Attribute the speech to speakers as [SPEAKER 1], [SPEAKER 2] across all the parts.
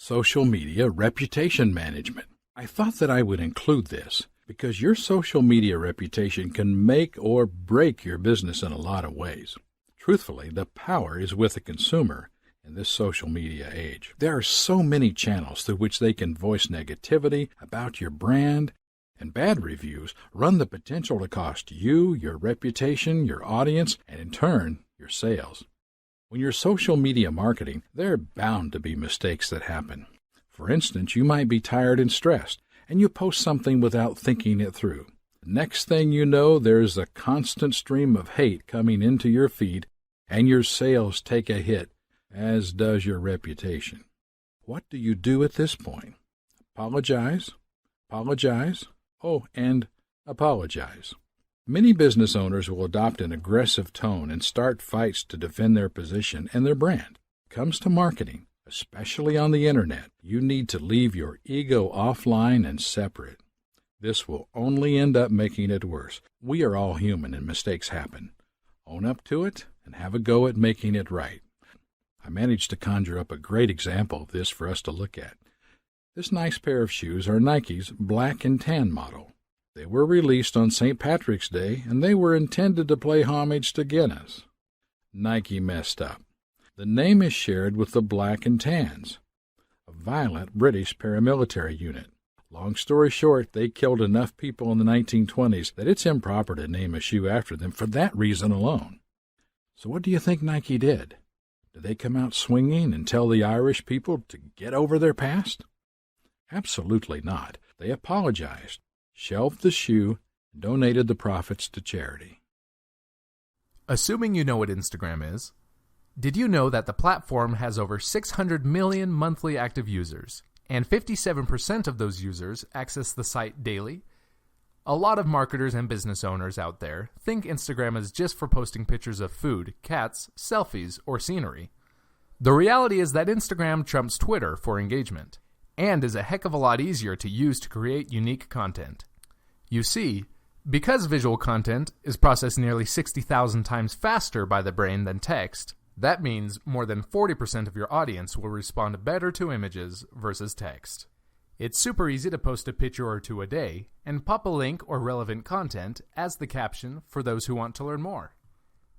[SPEAKER 1] Social media reputation management. I thought that I would include this because your social media reputation can make or break your business in a lot of ways. Truthfully, the power is with the consumer in this social media age. There are so many channels through which they can voice negativity about your brand, and bad reviews run the potential to cost you, your reputation, your audience, and in turn, your sales. When you're social media marketing, there are bound to be mistakes that happen. For instance, you might be tired and stressed, and you post something without thinking it through. The next thing you know, there's a constant stream of hate coming into your feed, and your sales take a hit, as does your reputation. What do you do at this point? Apologize, and apologize. Many business owners will adopt an aggressive tone and start fights to defend their position and their brand. When it comes to marketing, especially on the internet, you need to leave your ego offline and separate. This will only end up making it worse. We are all human and mistakes happen. Own up to it and have a go at making it right. I managed to conjure up a great example of this for us to look at. This nice pair of shoes are Nike's black and tan model. They were released on St. Patrick's Day, and they were intended to pay homage to Guinness. Nike messed up. The name is shared with the Black and Tans, a violent British paramilitary unit. Long story short, they killed enough people in the 1920s that it's improper to name a shoe after them for that reason alone. So what do you think Nike did? Did they come out swinging and tell the Irish people to get over their past? Absolutely not. They apologized, shelved the shoe, and donated the profits to charity.
[SPEAKER 2] Assuming you know what Instagram is, did you know that the platform has over 600 million monthly active users, and 57% of those users access the site daily? A lot of marketers and business owners out there think Instagram is just for posting pictures of food, cats, selfies, or scenery. The reality is that Instagram trumps Twitter for engagement, and is a heck of a lot easier to use to create unique content. You see, because visual content is processed nearly 60,000 times faster by the brain than text, that means more than 40% of your audience will respond better to images versus text. It's super easy to post a picture or two a day and pop a link or relevant content as the caption for those who want to learn more.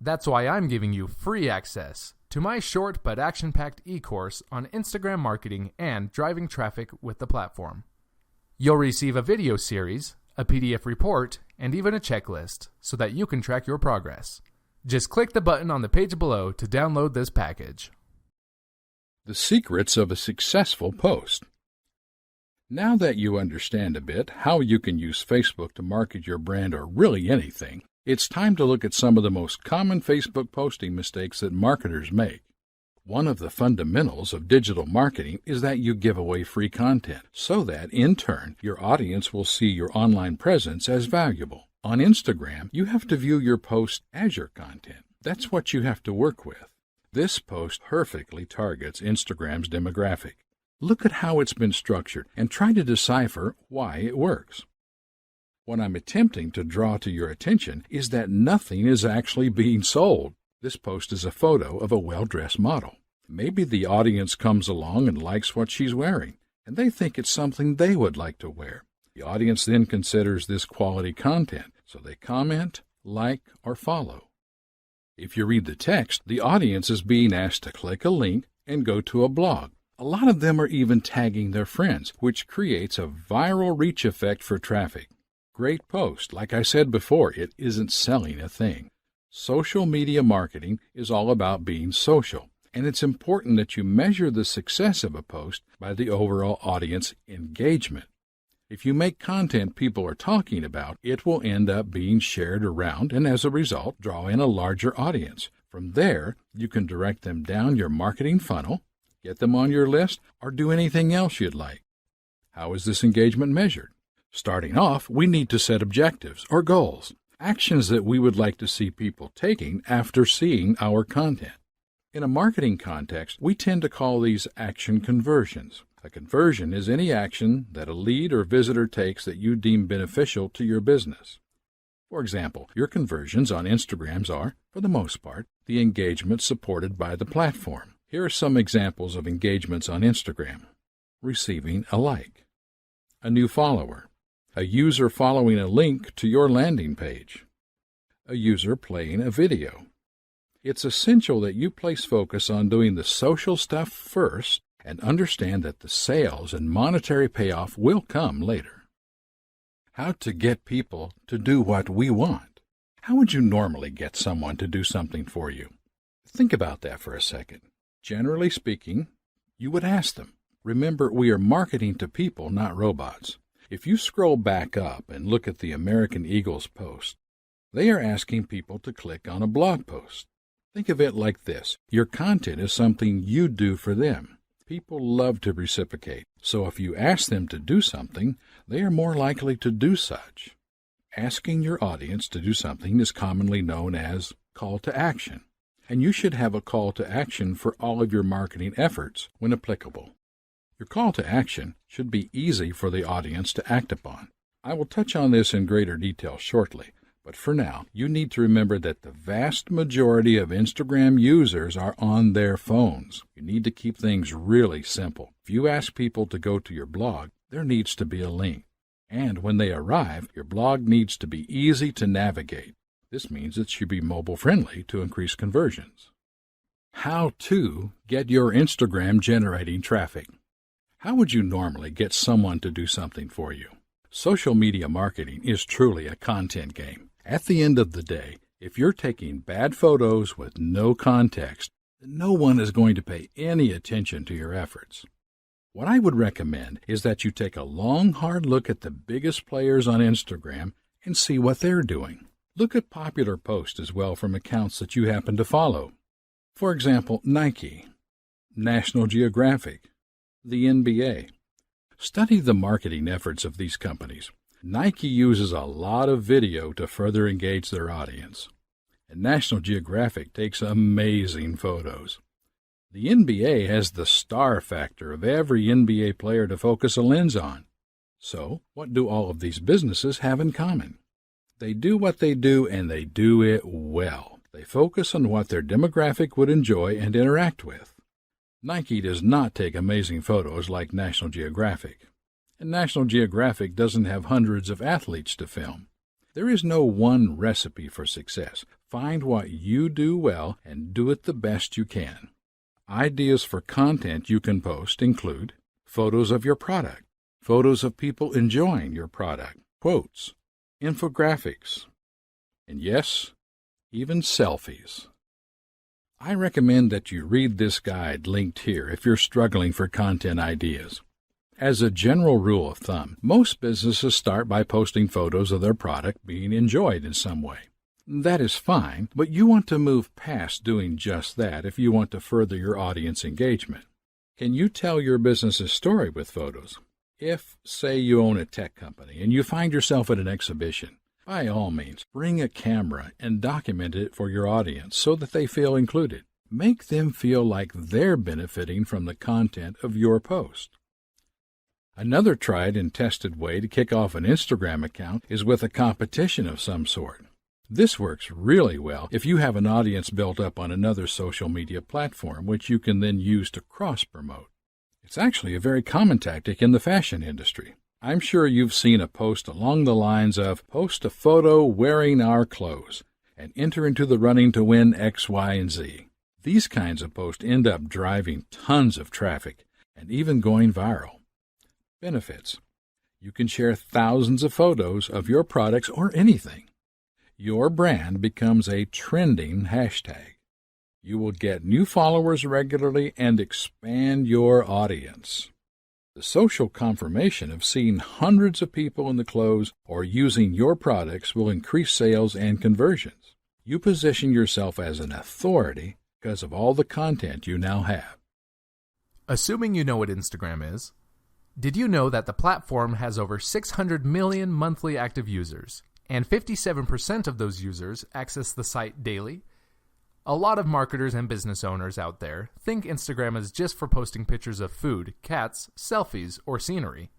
[SPEAKER 2] That's why I'm giving you free access to my short but action-packed e-course on Instagram marketing and driving traffic with the platform. You'll receive a video series, a PDF report, and even a checklist so that you can track your progress. Just click the button on the page below to download this package.
[SPEAKER 1] The secrets of a successful post. Now that you understand a bit how you can use Facebook to market your brand or really anything, it's time to look at some of the most common Facebook posting mistakes that marketers make. One of the fundamentals of digital marketing is that you give away free content so that, in turn, your audience will see your online presence as valuable. On Instagram, you have to view your post as your content. That's what you have to work with. This post perfectly targets Instagram's demographic. Look at how it's been structured and try to decipher why it works. What I'm attempting to draw to your attention is that nothing is actually being sold. This post is a photo of a well-dressed model. Maybe the audience comes along and likes what she's wearing, and they think it's something they would like to wear. The audience then considers this quality content, so they comment, like, or follow. If you read the text, the audience is being asked to click a link and go to a blog. A lot of them are even tagging their friends, which creates a viral reach effect for traffic. Great post. Like I said before, it isn't selling a thing. Social media marketing is all about being social, and it's important that you measure the success of a post by the overall audience engagement. If you make content people are talking about, it will end up being shared around and as a result draw in a larger audience. From there, you can direct them down your marketing funnel, get them on your list, or do anything else you'd like. How is this engagement measured? Starting off, we need to set objectives or goals, actions that we would like to see people taking after seeing our content. In a marketing context, we tend to call these action conversions. A conversion is any action that a lead or visitor takes that you deem beneficial to your business. For example, your conversions on Instagrams are, for the most part, the engagement supported by the platform. Here are some examples of engagements on Instagram. receiving a like, a new follower, a user following a link to your landing page, a user playing a video. It's essential that you place focus on doing the social stuff first and understand that the sales and monetary payoff will come later. How to get people to do what we want. How would you normally get someone to do something for you? Think about that for a second. Generally speaking, you would ask them. Remember, we are marketing to people, not robots. If you scroll back up and look at the American Eagle's post, they are asking people to click on a blog post. Think of it like this. Your content is something you do for them. People love to reciprocate, so if you ask them to do something, they are more likely to do such. Asking your audience to do something is commonly known as call to action, and you should have a call to action for all of your marketing efforts when applicable. Your call to action should be easy for the audience to act upon. I will touch on this in greater detail shortly, but for now, you need to remember that the vast majority of Instagram users are on their phones. You need to keep things really simple. If you ask people to go to your blog, there needs to be a link. And when they arrive, your blog needs to be easy to navigate. This means it should be mobile-friendly to increase conversions. How to get your Instagram generating traffic. How would you normally get someone to do something for you? Social media marketing is truly a content game. At the end of the day, if you're taking bad photos with no context, then no one is going to pay any attention to your efforts. What I would recommend is that you take a long, hard look at the biggest players on Instagram and see what they're doing. Look at popular posts as well from accounts that you happen to follow. For example, Nike, National Geographic, the NBA. Study the marketing efforts of these companies. Nike uses a lot of video to further engage their audience, and National Geographic takes amazing photos. The NBA has the star factor of every NBA player to focus a lens on. So, what do all of these businesses have in common? They do what they do, and they do it well. They focus on what their demographic would enjoy and interact with. Nike does not take amazing photos like National Geographic, and National Geographic doesn't have hundreds of athletes to film. There is no one recipe for success. Find what you do well and do it the best you can. Ideas for content you can post include photos of your product, photos of people enjoying your product, quotes, infographics, and yes, even selfies. I recommend that you read this guide linked here if you're struggling for content ideas. As a general rule of thumb, most businesses start by posting photos of their product being enjoyed in some way. That is fine, but you want to move past doing just that if you want to further your audience engagement. Can you tell your business's story with photos? If, say, you own a tech company and you find yourself at an exhibition, by all means, bring a camera and document it for your audience so that they feel included. Make them feel like they're benefiting from the content of your post. Another tried and tested way to kick off an Instagram account is with a competition of some sort. This works really well if you have an audience built up on another social media platform, which you can then use to cross-promote. It's actually a very common tactic in the fashion industry. I'm sure you've seen a post along the lines of, post a photo wearing our clothes and enter into the running to win X, Y, and Z. These kinds of posts end up driving tons of traffic and even going viral. Benefits. You can share thousands of photos of your products or anything. Your brand becomes a trending hashtag. You will get new followers regularly and expand your audience. The social confirmation of seeing hundreds of people in the clothes or using your products will increase sales and conversions. You position yourself as an authority because of all the content you now have.
[SPEAKER 2] Assuming you know what Instagram is, did you know that the platform has over 600 million monthly active users, and 57% of those users access the site daily? A lot of marketers and business owners out there think Instagram is just for posting pictures of food, cats, selfies, or scenery.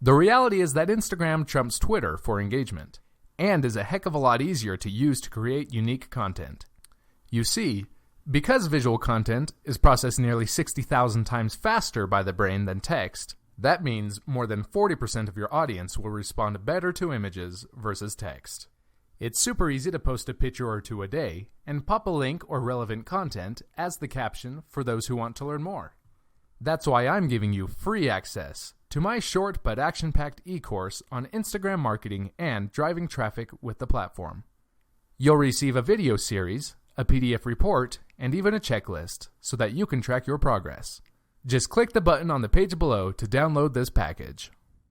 [SPEAKER 2] The reality is that Instagram trumps Twitter for engagement, and is a heck of a lot easier to use to create unique content. You see, Because visual content is processed nearly 60,000 times faster by the brain than text, that means more than 40% of your audience will respond better to images versus text. It's super easy to post a picture or two a day and pop a link or relevant content as the caption for those who want to learn more. That's why I'm giving you free access to my short but action-packed e-course on Instagram marketing and driving traffic with the platform. You'll receive a video series, a PDF report, and even a checklist so that you can track your progress. Just click the button on the page below to download this package.